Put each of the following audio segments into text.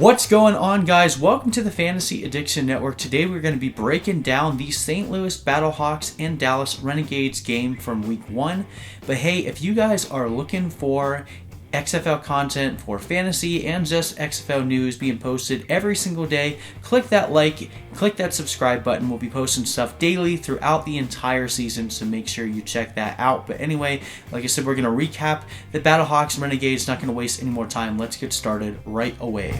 What's going on, guys? Welcome to the Fantasy Addiction Network. Today we're going to be breaking down the St. Louis BattleHawks and Dallas Renegades game from week 1. But hey, if you guys are looking for XFL content for fantasy and just XFL news being posted every single day, click that like, click that subscribe button. We'll be posting stuff daily throughout the entire season, so make sure you check that out. But anyway, like I said, we're going to recap the BattleHawks and Renegades. Not going to waste any more time. Let's get started right away.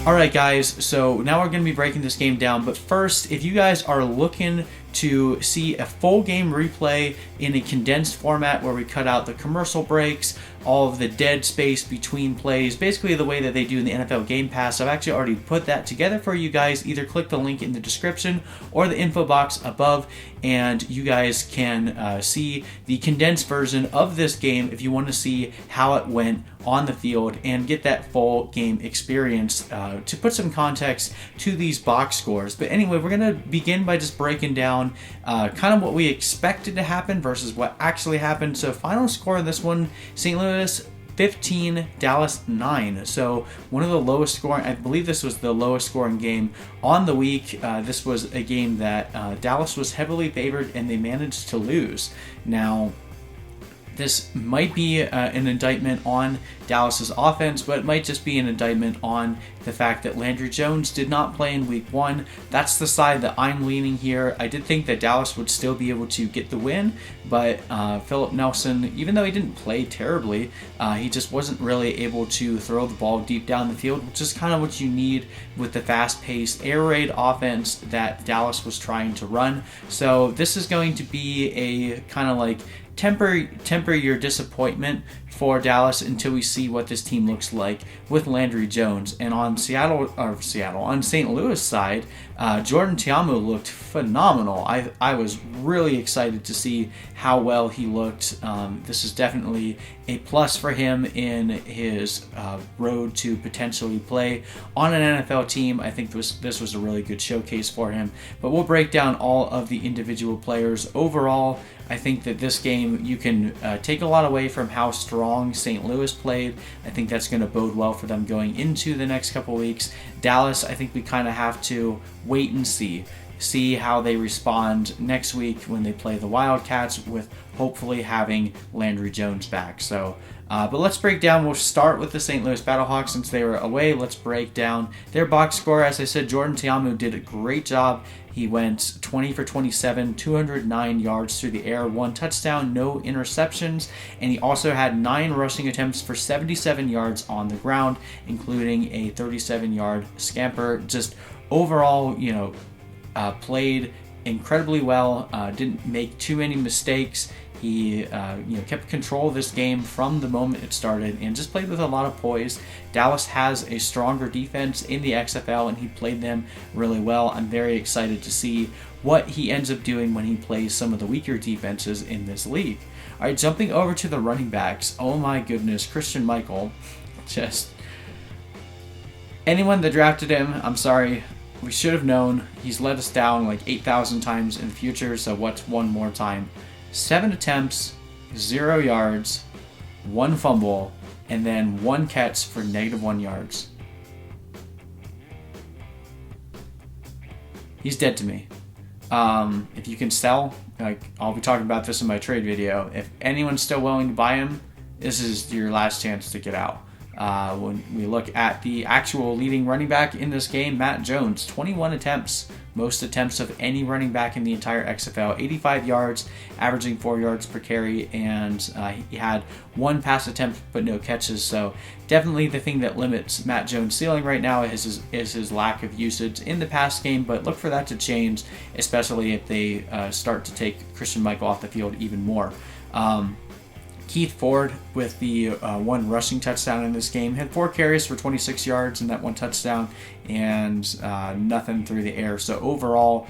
Alright guys, so now we're going to be breaking this game down, but first, if you guys are looking to see a full game replay in a condensed format where we cut out the commercial breaks, all of the dead space between plays, basically the way that they do in the NFL Game Pass, I've actually already put that together for you guys. Either click the link in the description or the info box above, and you guys can see the condensed version of this game if you want to see how it went on the field and get that full game experience to put some context to these box scores. But anyway, we're going to begin by just breaking down kind of what we expected to happen versus what actually happened. So final score of this one, St. Louis 15, Dallas 9. So one of the lowest scoring, I believe this was the lowest scoring game on the week. This was a game that Dallas was heavily favored and they managed to lose. Now, this might be an indictment on Dallas's offense, but it might just be an indictment on the fact that Landry Jones did not play in week 1. That's the side that I'm leaning here. I did think that Dallas would still be able to get the win, but Phillip Nelson, even though he didn't play terribly, he just wasn't really able to throw the ball deep down the field, which is kind of what you need with the fast-paced air raid offense that Dallas was trying to run. So this is going to be a kind of like temper your disappointment for Dallas until we see what this team looks like with Landry Jones. And on on St. Louis side, Jordan Ta'amu looked phenomenal. I was really excited to see how well he looked. This is definitely a plus for him in his road to potentially play on an NFL team. I think this was a really good showcase for him. But we'll break down all of the individual players. Overall, I think that this game, you can take a lot away from how strong St. Louis played. I think that's going to bode well for them going into the next couple weeks. Dallas, I think we kind of have to wait and see how they respond next week when they play the Wildcats, with hopefully having Landry Jones back. So, but let's break down. We'll start with the St. Louis BattleHawks since they were away. Let's break down their box score. As I said, Jordan Ta'amu did a great job. He went 20 for 27, 209 yards through the air, 1 touchdown, no interceptions, and he also had 9 rushing attempts for 77 yards on the ground, including a 37-yard scamper. Just overall, played incredibly well, didn't make too many mistakes. He kept control of this game from the moment it started and just played with a lot of poise. Dallas has a stronger defense in the XFL, and he played them really well. I'm very excited to see what he ends up doing when he plays some of the weaker defenses in this league. All right, jumping over to the running backs. Oh my goodness, Christine Michael. Just anyone that drafted him, I'm sorry. We should have known. He's let us down like 8,000 times in the future, so what's one more time? 7 attempts, 0 yards, 1 fumble, and then 1 catch for -1 yards. He's dead to me. If you can sell, I'll be talking about this in my trade video. If anyone's still willing to buy him, this is your last chance to get out. When we look at the actual leading running back in this game, Matt Jones, 21 attempts, most attempts of any running back in the entire XFL, 85 yards, averaging 4 yards per carry, and he had 1 pass attempt but no catches. So definitely the thing that limits Matt Jones' ceiling right now is his lack of usage in the pass game, but look for that to change, especially if they start to take Christine Michael off the field even more. Keith Ford with the 1 rushing touchdown in this game. Had 4 carries for 26 yards and that 1 touchdown, and nothing through the air. So overall,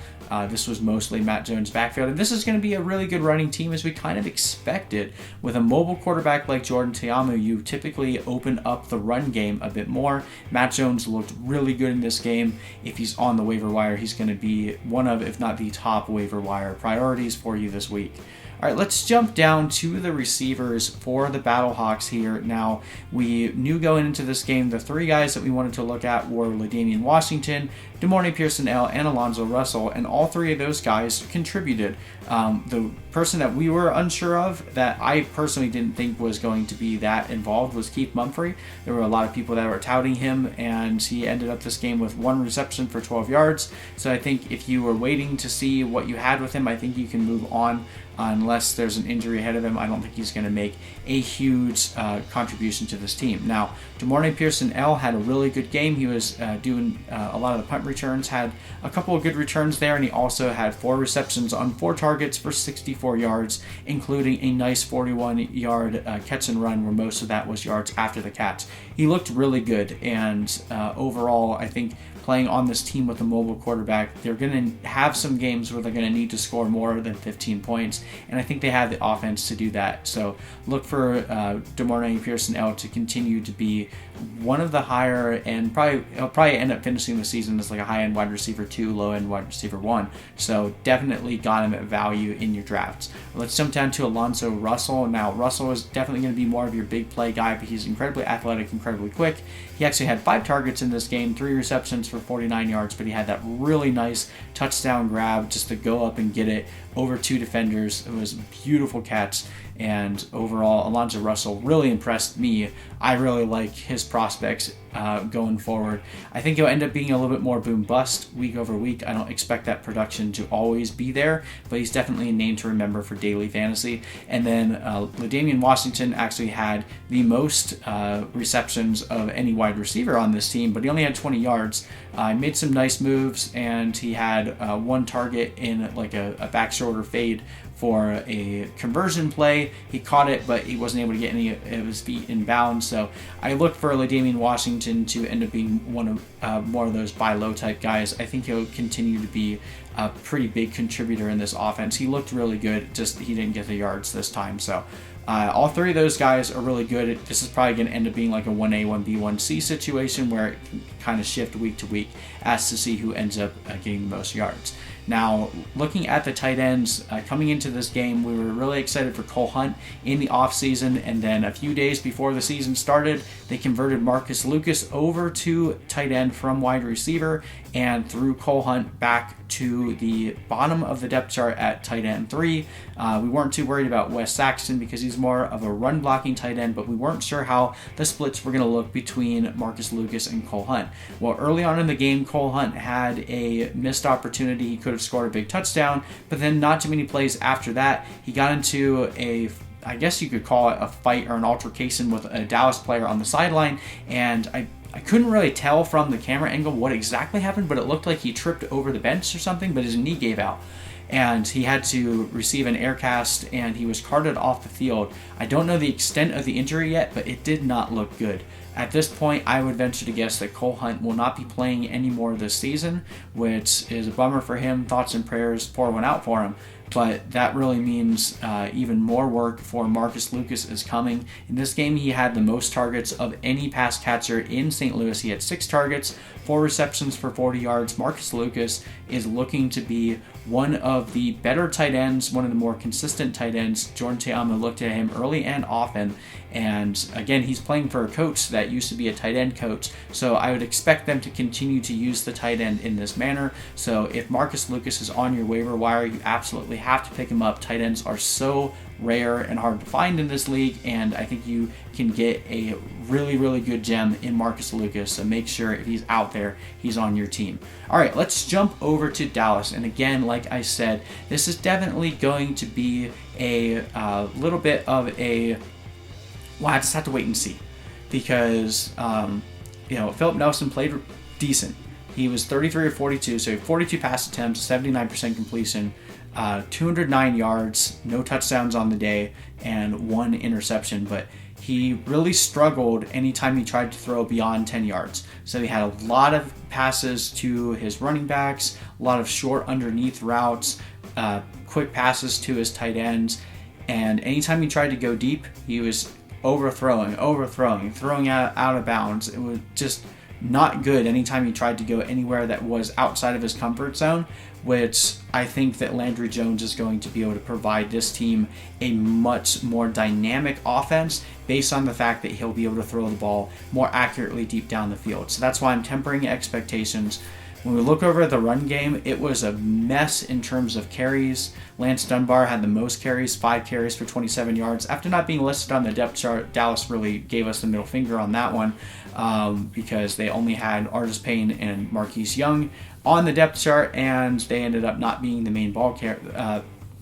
this was mostly Matt Jones' backfield. And this is going to be a really good running team, as we kind of expected. With a mobile quarterback like Jordan Ta'amu, you typically open up the run game a bit more. Matt Jones looked really good in this game. If he's on the waiver wire, he's going to be one of, if not the top waiver wire priorities for you this week. All right, let's jump down to the receivers for the BattleHawks here. Now, we knew going into this game the three guys that we wanted to look at were LaDainian Washington, Pierson-El, and Alonzo Russell, and all three of those guys contributed. The person that we were unsure of, that I personally didn't think was going to be that involved, was Keith Mumphrey. There were a lot of people that were touting him, and he ended up this game with 1 reception for 12 yards. So I think if you were waiting to see what you had with him, I think you can move on. Unless there's an injury ahead of him, I don't think he's going to make a huge contribution to this team. Now, Pierson-El had a really good game. He was doing a lot of the punt returns, had a couple of good returns there, and he also had 4 receptions on 4 targets for 64 yards, including a nice 41-yard catch and run, where most of that was yards after the catch. He looked really good, and overall, I think playing on this team with a mobile quarterback, they're going to have some games where they're going to need to score more than 15 points, and I think they have the offense to do that. So look for Pierson-El to continue to be one of the higher, and he'll probably end up finishing the season as like a high-end wide receiver 2, low-end wide receiver 1. So definitely got him at value in your drafts. Let's jump down to Alonzo Russell. Now, Russell is definitely going to be more of your big play guy, but he's incredibly athletic, incredibly quick. He actually had 5 targets in this game, 3 receptions for 49 yards, but he had that really nice touchdown grab just to go up and get it over 2 defenders. It was a beautiful catch, and overall, Alonzo Russell really impressed me. I really like his prospects going forward. I think he'll end up being a little bit more boom-bust week over week. I don't expect that production to always be there, but he's definitely a name to remember for daily fantasy. And then LaDainian Washington actually had the most receptions of any wide receiver on this team, but he only had 20 yards. He made some nice moves, and he had 1 target in like a back shoulder fade for a conversion play. He caught it, but he wasn't able to get any of his feet in bounds. So I look for LaDainian Washington to end up being one of more of those buy low type guys. I think he'll continue to be a pretty big contributor in this offense. He looked really good, just he didn't get the yards this time. So all 3 of those guys are really good. This is probably going to end up being like a 1A, 1B, 1C situation where it can kind of shift week to week as to see who ends up getting the most yards. Now, looking at the tight ends, coming into this game, we were really excited for Cole Hunt in the offseason, and then a few days before the season started, they converted Marcus Lucas over to tight end from wide receiver and threw Cole Hunt back to the bottom of the depth chart at tight end 3. We weren't too worried about Wes Saxton because he's more of a run-blocking tight end, but we weren't sure how the splits were going to look between Marcus Lucas and Cole Hunt. Well, early on in the game, Cole Hunt had a missed opportunity. He could have scored a big touchdown, but then not too many plays after that, he got into I guess you could call it a fight or an altercation with a Dallas player on the sideline, and I couldn't really tell from the camera angle what exactly happened, but it looked like he tripped over the bench or something, but his knee gave out, and he had to receive an air cast, and he was carted off the field. I don't know the extent of the injury yet, but it did not look good. At this point, I would venture to guess that Cole Hunt will not be playing anymore this season, which is a bummer for him. Thoughts and prayers pour one out for him. But that really means even more work for Marcus Lucas is coming. In this game, he had the most targets of any pass catcher in St. Louis. He had 6 targets, 4 receptions for 40 yards. Marcus Lucas is looking to be one of the better tight ends, one of the more consistent tight ends. Jordan Teama looked at him early and often. And again, he's playing for a coach that used to be a tight end coach. So I would expect them to continue to use the tight end in this manner. So if Marcus Lucas is on your waiver wire, you absolutely have to pick him up. Tight ends are so rare and hard to find in this league, and I think you can get a really, really good gem in Marcus Lucas. So make sure if he's out there, he's on your team. All right, let's jump over to Dallas. And again, like I said, this is definitely going to be a little bit of a I just have to wait and see, because Phillip Nelson played decent. He was 33 or 42, so 42 pass attempts, 79% completion, 209 yards, no touchdowns on the day, and 1 interception. But he really struggled anytime he tried to throw beyond 10 yards. So he had a lot of passes to his running backs, a lot of short underneath routes, quick passes to his tight ends, and anytime he tried to go deep, he was throwing out of bounds. It was just not good anytime he tried to go anywhere that was outside of his comfort zone, which I think that Landry Jones is going to be able to provide this team a much more dynamic offense based on the fact that he'll be able to throw the ball more accurately deep down the field. So that's why I'm tempering expectations. When we look over at the run game, it was a mess in terms of carries. Lance Dunbar had the most carries, 5 carries for 27 yards. After not being listed on the depth chart, Dallas really gave us the middle finger on that one because they only had Artis-Payne and Marquis Young on the depth chart, and they ended up not being the main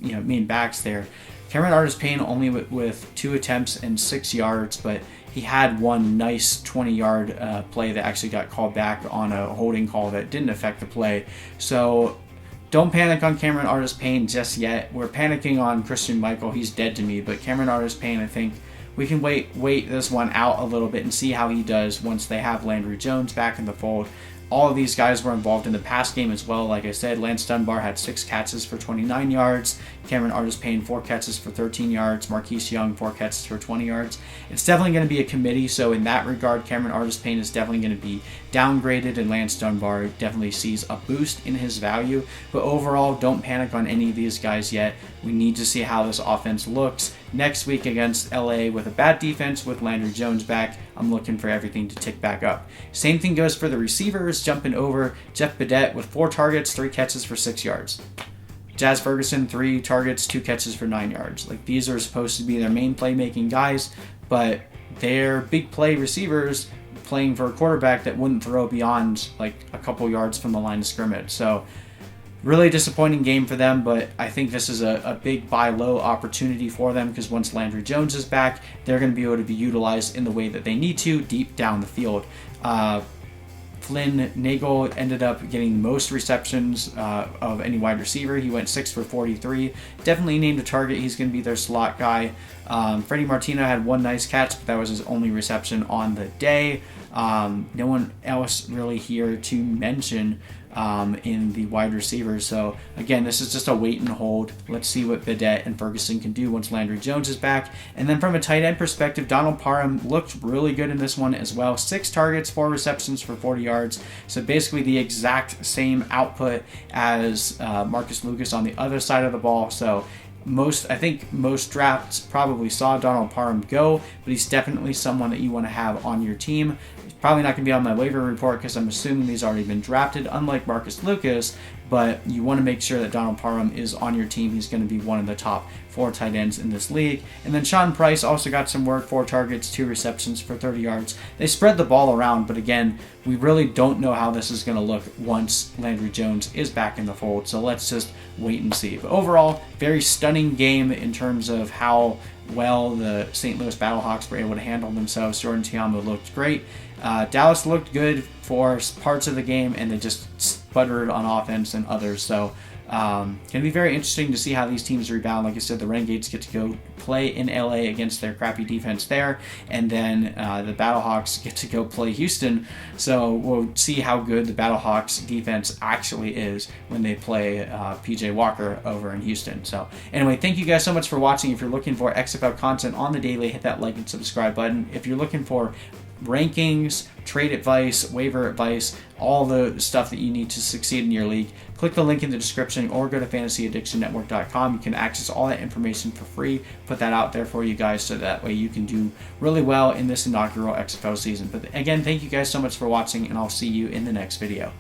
main backs there. Cameron Artis-Payne only with 2 attempts and 6 yards, but he had one nice 20-yard play that actually got called back on a holding call that didn't affect the play. So don't panic on Cameron Artis-Payne just yet. We're panicking on Christian Michael. He's dead to me. But Cameron Artis-Payne, I think we can wait this one out a little bit and see how he does once they have Landry Jones back in the fold. All of these guys were involved in the pass game as well. Like I said, Lance Dunbar had 6 catches for 29 yards. Cameron Artis-Payne, 4 catches for 13 yards. Marquis Young, 4 catches for 20 yards. It's definitely going to be a committee, so in that regard, Cameron Artis-Payne is definitely going to be downgraded, and Lance Dunbar definitely sees a boost in his value. But overall, don't panic on any of these guys yet. We need to see how this offense looks next week against LA with a bad defense with Landry Jones back. I'm looking for everything to tick back up. Same thing goes for the receivers, jumping over Jeff Badet with 4 targets, 3 catches for 6 yards. Jazz Ferguson, 3 targets, 2 catches for 9 yards. Like, these are supposed to be their main playmaking guys, but they're big play receivers playing for a quarterback that wouldn't throw beyond like a couple yards from the line of scrimmage. So really disappointing game for them, but I think this is a big buy low opportunity for them because once Landry Jones is back, they're going to be able to be utilized in the way that they need to deep down the field. Flynn Nagel ended up getting most receptions of any wide receiver. He went 6 for 43. Definitely named a target. He's going to be their slot guy. Freddie Martino had 1 nice catch, but that was his only reception on the day. No one else really here to mention in the wide receivers. So again, this is just a wait and hold. Let's see what Badet and Ferguson can do once Landry Jones is back. And then from a tight end perspective, Donald Parham looked really good in this one as well. 6 targets, 4 receptions for 40 yards. So basically the exact same output as Marcus Lucas on the other side of the ball. So I think most drafts probably saw Donald Parham go, but he's definitely someone that you want to have on your team. He's probably not going to be on my waiver report because I'm assuming he's already been drafted, unlike Marcus Lucas, but you want to make sure that Donald Parham is on your team. He's going to be one of the top 4 tight ends in this league. And then Sean Price also got some work, 4 targets, 2 receptions for 30 yards. They spread the ball around, but again, we really don't know how this is going to look once Landry Jones is back in the fold. So let's just wait and see. But overall, very stunning game in terms of how well the St. Louis BattleHawks were able to handle themselves. Jordan Ta'amu looked great. Dallas looked good for parts of the game, and they just sputtered on offense and others. So going to be very interesting to see how these teams rebound. Like I said, the Renegades get to go play in LA against their crappy defense there, and then the BattleHawks get to go play Houston. So we'll see how good the BattleHawks defense actually is when they play PJ Walker over in Houston. So anyway, thank you guys so much for watching. If you're looking for XFL content on the daily, hit that like and subscribe button. If you're looking for rankings, trade advice, waiver advice, all the stuff that you need to succeed in your league, click the link in the description or go to fantasyaddictionnetwork.com. You can access all that information for free. Put that out there for you guys so that way you can do really well in this inaugural XFL season. But again, thank you guys so much for watching, and I'll see you in the next video.